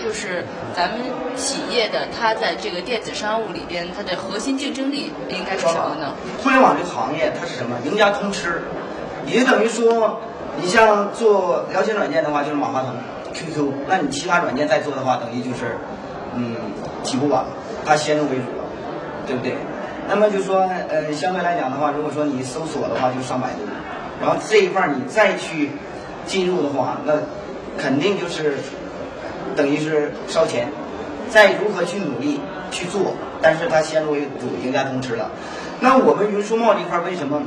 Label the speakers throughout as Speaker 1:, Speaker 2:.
Speaker 1: 就是咱们企业的它在这个电子商务里边，它的核心竞争力应该是什么呢？
Speaker 2: 互联网这个行业它是什么？赢家通吃，也就等于说，你像做聊天软件的话，就是马化腾、QQ， 那你其他软件再做的话，等于就是起步晚了，它先入为主了，对不对？那么就说相对来讲的话，如果说你搜索的话，就上百度，然后这一块你再去进入的话，那肯定就是等于是烧钱，再如何去努力去做，但是它先入为主，赢家通吃了。那我们云书贸这一块为什么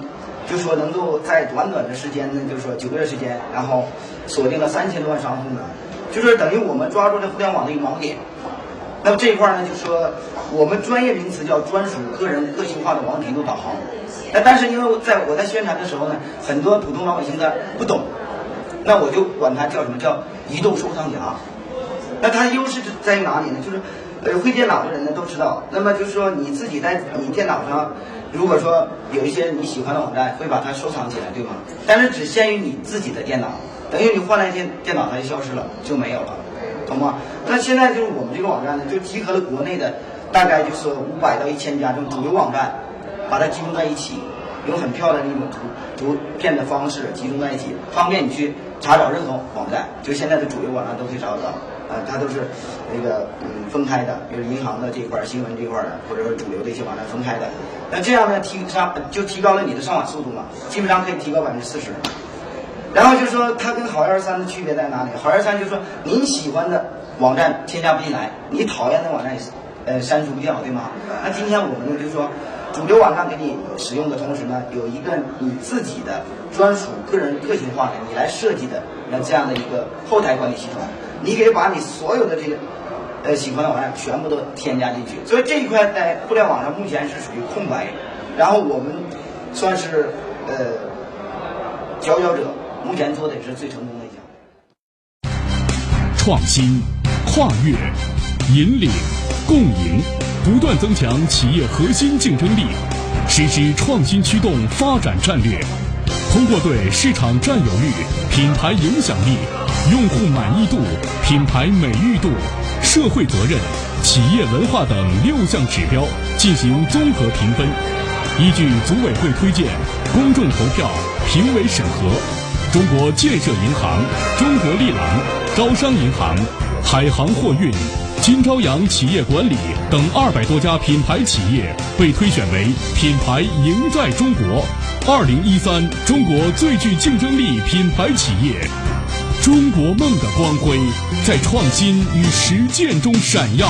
Speaker 2: 就说能够在短短的时间呢，就是说9个月时间，然后锁定了3000多万商户呢？就是等于我们抓住了互联网的一个盲点。那么这一块呢，就是说我们专业名词叫专属个人个性化的网址移动导航。但是因为我在宣传的时候呢，很多普通老百姓他不懂，那我就管它叫什么叫移动收藏夹。那它的优势在于哪里呢？就是会电脑的人呢都知道。那么就是说你自己在你电脑上，如果说有一些你喜欢的网站，会把它收藏起来，对吗？但是只限于你自己的电脑，等于你换了一天电脑它就消失了，就没有了，懂吗？那现在就是我们这个网站呢，就集合了国内的大概就是500到1000家这种主流网站，把它集中在一起，用很漂亮的一种图片的方式集中在一起，方便你去查找任何网站。就现在的主流网站都可以找得到。它都是那个分开的，比如银行的这一块、新闻这一块的，或者说主流的一些网站分开的。那这样呢，提高了你的上网速度嘛，基本上可以提高40%。然后就是说，它跟好123的区别在哪里？好123就是说，您喜欢的网站添加不进来，你讨厌的网站删除不掉，对吗？那今天我们就是说，主流网站给你使用的同时呢，有一个你自己的专属个人个性化的你来设计的这样的一个后台管理系统。你可以把你所有的这个喜欢的网站全部都添加进去，所以这一块在互联网上目前是属于空白，然后我们算是佼佼者，目前做的也是最成功的一家。
Speaker 3: 创新、跨越、引领、共赢，不断增强企业核心竞争力，实施创新驱动发展战略，通过对市场占有率、品牌影响力、用户满意度、品牌美誉度、社会责任、企业文化等6项指标进行综合评分，依据组委会推荐、公众投票、评委审核，中国建设银行、中国力郎、招商银行、海航货运、金朝阳企业管理等200多家品牌企业被推选为品牌赢在中国2013中国最具竞争力品牌企业。中国梦的光辉在创新与实践中闪耀。